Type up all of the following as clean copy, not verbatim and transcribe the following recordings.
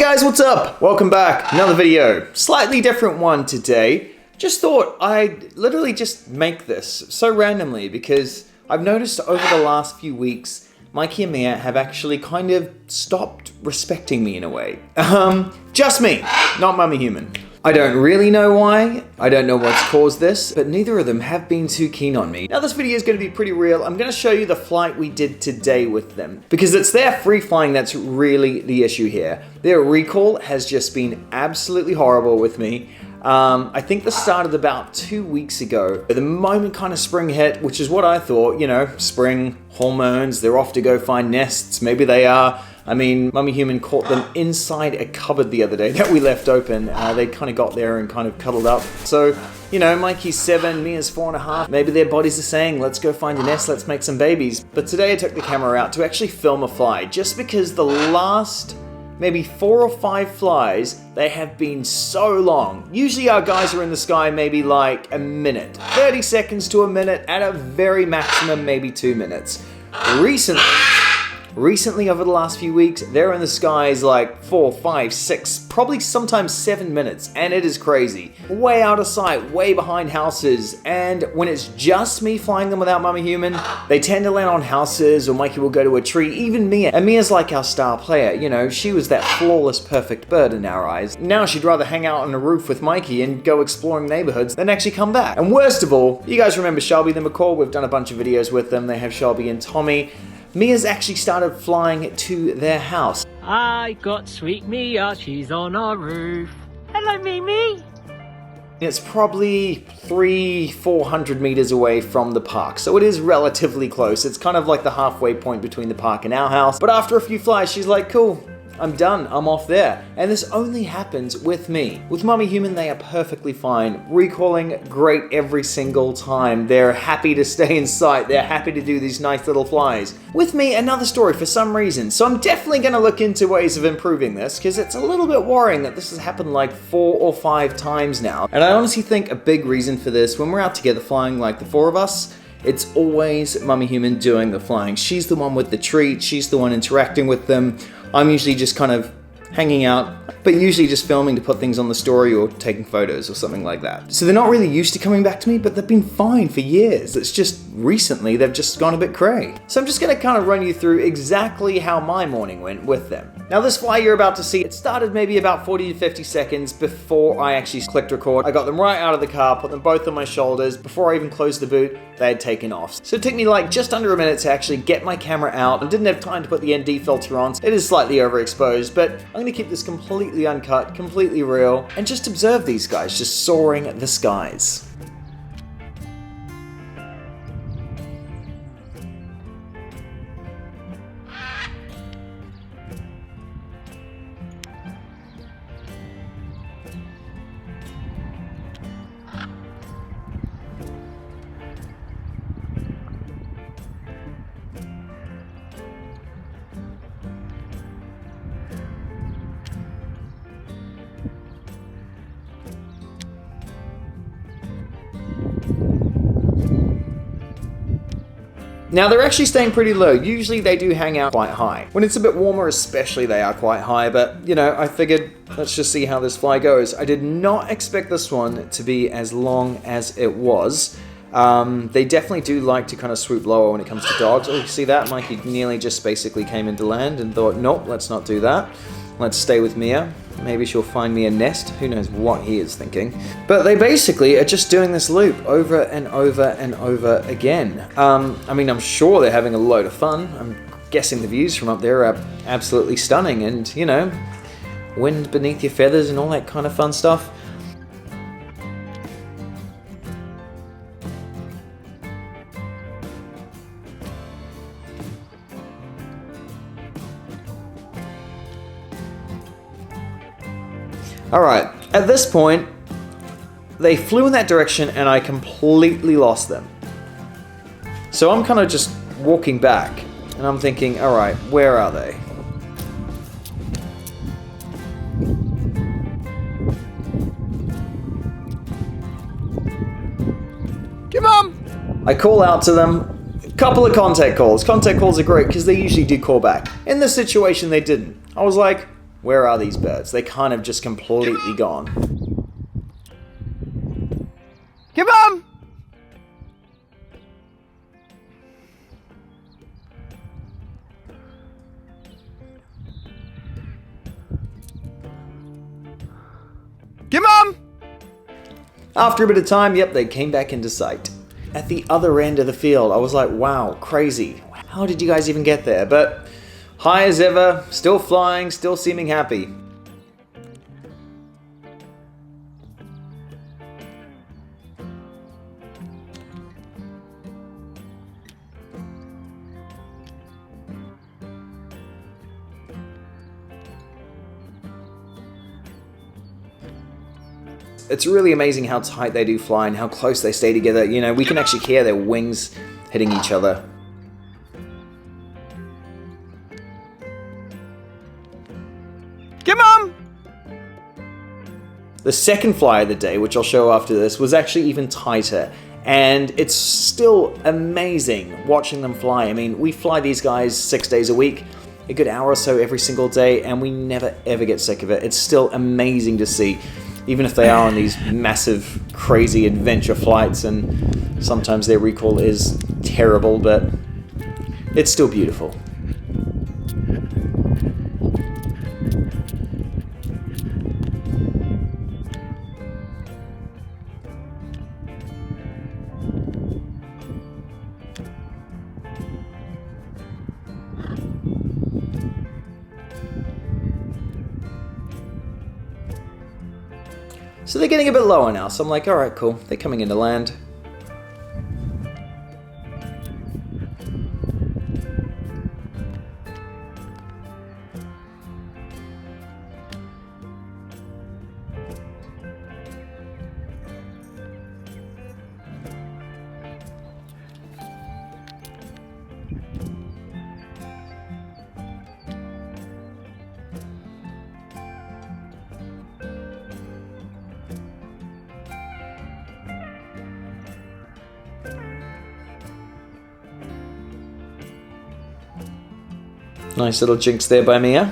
Guys, what's up? Welcome back. Another video. Slightly different one today. Just thought I'd literally just make this so randomly because I've noticed over the last few weeks Mikey and Mia have actually kind of stopped respecting me in a way. Just me, not Mummy Human. I don't really know why, I don't know what's caused this, but neither of them have been too keen on me. Now this video is going to be pretty real. I'm going to show you the flight we did today with them, because it's their free flying that's really the issue here. Their recall has just been absolutely horrible with me. I think this started about 2 weeks ago. The moment kind of spring hit, which is what I thought, you know, spring, hormones, they're off to go find nests, maybe they are. I mean, Mummy Human caught them inside a cupboard the other day that we left open. They kind of got there and kind of cuddled up. So, you know, Mikey's 7, Mia's 4.5. Maybe their bodies are saying, let's go find a nest, let's make some babies. But today I took the camera out to actually film a fly, just because the last maybe 4 or 5 flies, they have been so long. Usually our guys are in the sky maybe like a minute, 30 seconds to a minute, at a very maximum maybe 2 minutes. Recently, over the last few weeks, they're in the skies like 4, 5, 6, probably sometimes 7 minutes, and it is crazy. Way out of sight, way behind houses, and when it's just me flying them without Mummy Human, they tend to land on houses, or Mikey will go to a tree, even Mia. And Mia's like our star player, you know, she was that flawless, perfect bird in our eyes. Now she'd rather hang out on a roof with Mikey and go exploring neighborhoods than actually come back. And worst of all, you guys remember Shelby the Macaw? We've done a bunch of videos with them. They have Shelby and Tommy. Mia's actually started flying to their house. I got sweet Mia, she's on our roof. Hello, Mimi. It's probably 300-400 meters away from the park, so it is relatively close. It's kind of like the halfway point between the park and our house. But after a few flies, she's like, cool, I'm done, I'm off there. And this only happens with me. With Mummy Human, they are perfectly fine. Recalling great every single time. They're happy to stay in sight. They're happy to do these nice little flies. With me, another story for some reason. So I'm definitely gonna look into ways of improving this, because it's a little bit worrying that this has happened like 4 or 5 times now. And I honestly think a big reason for this, when we're out together flying like the 4 of us, it's always Mummy Human doing the flying. She's the one with the treat, she's the one interacting with them. I'm usually just kind of hanging out, but usually just filming to put things on the story or taking photos or something like that. So they're not really used to coming back to me, but they've been fine for years. It's just recently they've just gone a bit cray. So I'm just gonna kind of run you through exactly how my morning went with them. Now this fly you're about to see, it started maybe about 40 to 50 seconds before I actually clicked record. I got them right out of the car, put them both on my shoulders. Before I even closed the boot, they had taken off. So it took me like just under a minute to actually get my camera out. I didn't have time to put the ND filter on. It is slightly overexposed, but I'm gonna keep this completely uncut, completely real, and just observe these guys just soaring the skies. Now they're actually staying pretty low. Usually they do hang out quite high. When it's a bit warmer especially, they are quite high, but you know, I figured let's just see how this fly goes. I did not expect this one to be as long as it was. They definitely do like to kind of swoop lower when it comes to dogs. Oh, you see that? Mikey nearly just basically came into land and thought, nope, let's not do that. Let's stay with Mia. Maybe she'll find me a nest. Who knows what he is thinking. But they basically are just doing this loop over and over and over again. I mean, I'm sure they're having a load of fun. I'm guessing the views from up there are absolutely stunning and, you know, wind beneath your feathers and all that kind of fun stuff. Alright, at this point, they flew in that direction and I completely lost them. So I'm kind of just walking back and I'm thinking, alright, where are they? Come on! I call out to them, a couple of contact calls. Contact calls are great because they usually do call back. In this situation, they didn't. I was like, Where are these birds? They kind of just completely gone. Come on! Come on! After a bit of time, yep, they came back into sight. At the other end of the field, I was like, wow, crazy. How did you guys even get there? But high as ever, still flying, still seeming happy. It's really amazing how tight they do fly and how close they stay together. You know, we can actually hear their wings hitting each other. Come on! The second fly of the day, which I'll show after this, was actually even tighter. And it's still amazing watching them fly. I mean, we fly these guys 6 days a week, a good hour or so every single day, and we never ever get sick of it. It's still amazing to see. Even if they are on these massive, crazy adventure flights, and sometimes their recall is terrible, but it's still beautiful. So they're getting a bit lower now, so I'm like, alright, cool, they're coming into land. Nice little jinx there by Mia.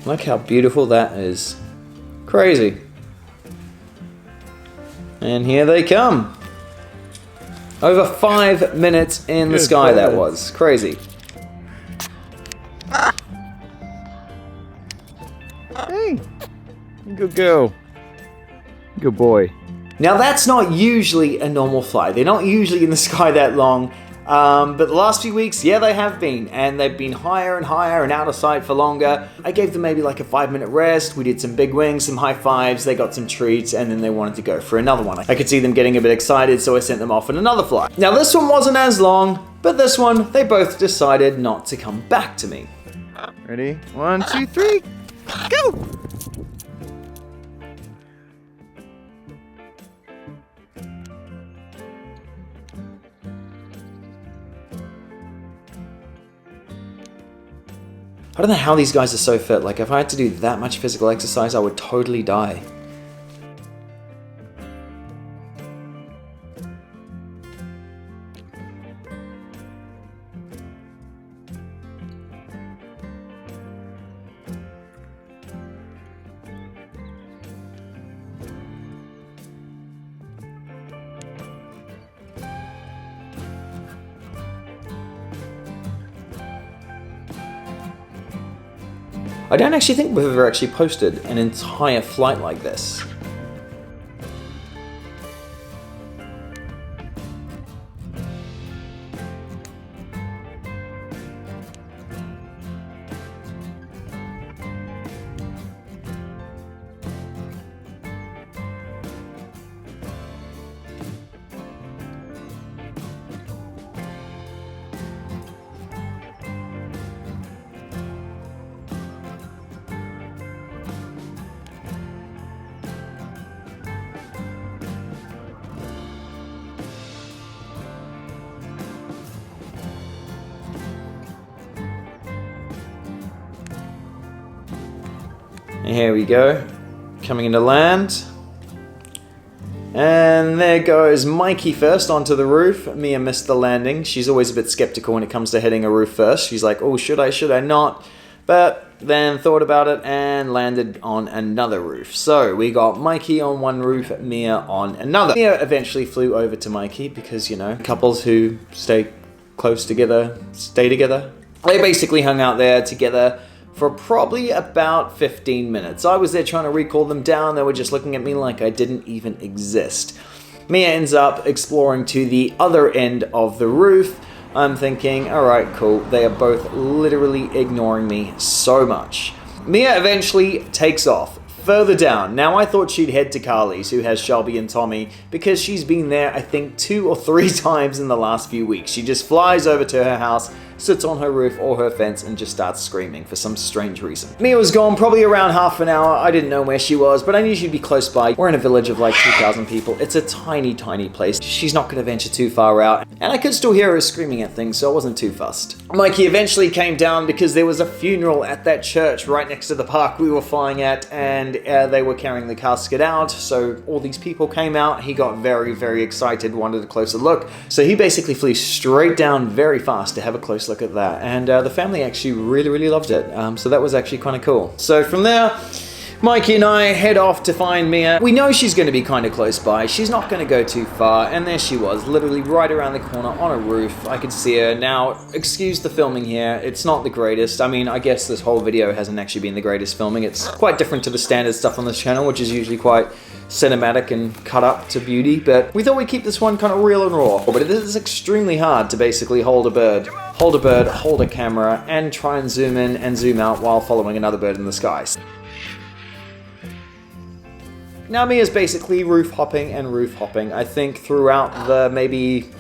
Look how beautiful that is. Crazy. And here they come. Over 5 minutes in the sky that was. Crazy. Hey, good girl. Good boy. Now that's not usually a normal flight. They're not usually in the sky that long. But the last few weeks, yeah, they have been. And they've been higher and higher and out of sight for longer. I gave them maybe like a 5-minute rest. We did some big wings, some high fives. They got some treats, and then they wanted to go for another one. I could see them getting a bit excited, so I sent them off on another flight. Now this one wasn't as long, but this one, they both decided not to come back to me. Ready? 1, 2, 3, go! I don't know how these guys are so fit. Like, if I had to do that much physical exercise, I would totally die. I don't actually think we've ever actually posted an entire flight like this. And here we go, coming into land. And there goes Mikey first onto the roof. Mia missed the landing. She's always a bit skeptical when it comes to hitting a roof first. She's like, oh, should I not? But then thought about it and landed on another roof. So we got Mikey on one roof, Mia on another. Mia eventually flew over to Mikey because, you know, couples who stay close together stay together. They basically hung out there together for probably about 15 minutes. I was there trying to recall them down. They were just looking at me like I didn't even exist. Mia ends up exploring to the other end of the roof. I'm thinking, all right, cool. They are both literally ignoring me so much. Mia eventually takes off further down. Now I thought she'd head to Carly's, who has Shelby and Tommy, because she's been there, I think, 2 or 3 times in the last few weeks. She just flies over to her house, sits on her roof or her fence, and just starts screaming for some strange reason. Mia was gone probably around half an hour. I didn't know where she was, but I knew she'd be close by. We're in a village of like 2,000 people. It's a tiny, tiny place. She's not going to venture too far out, and I could still hear her screaming at things, so I wasn't too fussed. Mikey eventually came down because there was a funeral at that church right next to the park we were flying at, and they were carrying the casket out, so all these people came out. He got very, very excited, wanted a closer look, so he basically flew straight down very fast to have a close look at that, and the family actually really, really loved it, so that was actually kind of cool. So from there, Mikey and I head off to find Mia. We know she's going to be kind of close by. She's not going to go too far, and there she was, literally right around the corner on a roof. I could see her. Now, excuse the filming here. It's not the greatest. I mean, I guess this whole video hasn't actually been the greatest filming. It's quite different to the standard stuff on this channel, which is usually quite cinematic and cut up to beauty, but we thought we'd keep this one kind of real and raw. But it is extremely hard to basically hold a bird, hold a camera, and try and zoom in and zoom out while following another bird in the skies. Now Mia's basically roof hopping. I think throughout the maybe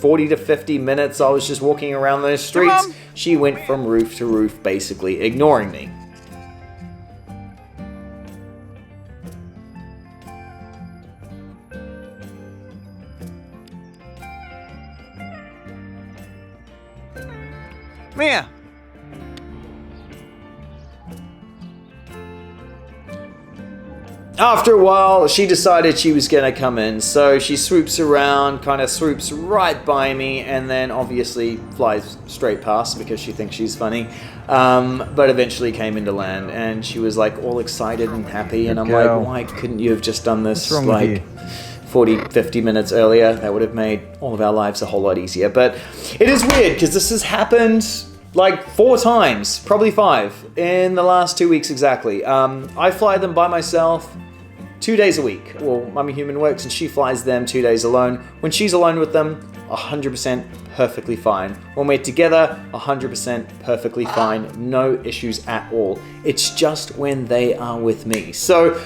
40 to 50 minutes I was just walking around those streets, she went from roof to roof basically ignoring me. Mia! After a while, she decided she was gonna come in, so she swoops around, kind of swoops right by me, and then obviously flies straight past because she thinks she's funny, but eventually came into land, and she was like all excited and happy, and I'm like, why couldn't you have just done this like 40, 50 minutes earlier? That would have made all of our lives a whole lot easier. But it is weird because this has happened like 4 times, probably 5, in the last 2 weeks exactly. I fly them by myself 2 days a week. Well, Mummy Human works and she flies them 2 days alone. When she's alone with them, 100% perfectly fine. When we're together, 100% perfectly fine. No issues at all. It's just when they are with me. So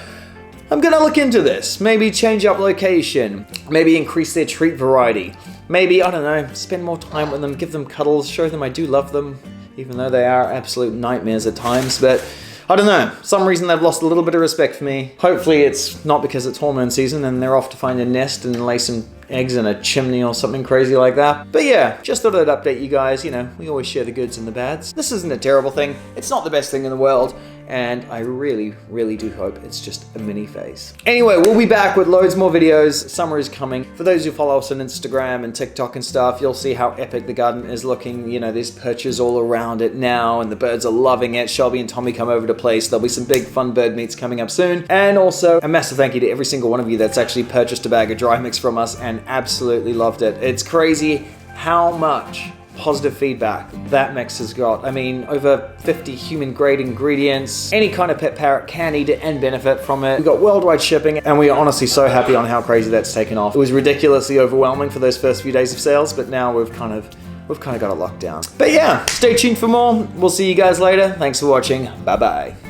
I'm gonna look into this. Maybe change up location. Maybe increase their treat variety. Maybe, I don't know, spend more time with them, give them cuddles, show them I do love them, even though they are absolute nightmares at times. But I don't know, for some reason they've lost a little bit of respect for me. Hopefully it's not because it's hormone season and they're off to find a nest and lay some eggs in a chimney or something crazy like that. But yeah, just thought I'd update you guys. You know, we always share the goods and the bads. This isn't a terrible thing. It's not the best thing in the world. And I really, really do hope it's just a mini phase. Anyway, we'll be back with loads more videos. Summer is coming. For those who follow us on Instagram and TikTok and stuff, you'll see how epic the garden is looking. You know, there's perches all around it now and the birds are loving it. Shelby and Tommy come over to play, so there'll be some big fun bird meets coming up soon. And also a massive thank you to every single one of you that's actually purchased a bag of dry mix from us and absolutely loved it. It's crazy how much positive feedback that mix has got. I mean, over 50 human grade ingredients. Any kind of pet parrot can eat it and benefit from it. We got worldwide shipping, and we are honestly so happy on how crazy that's taken off. It was ridiculously overwhelming for those first few days of sales, but now we've kind of got it locked down. But yeah, stay tuned for more. We'll see you guys later. Thanks for watching. Bye bye.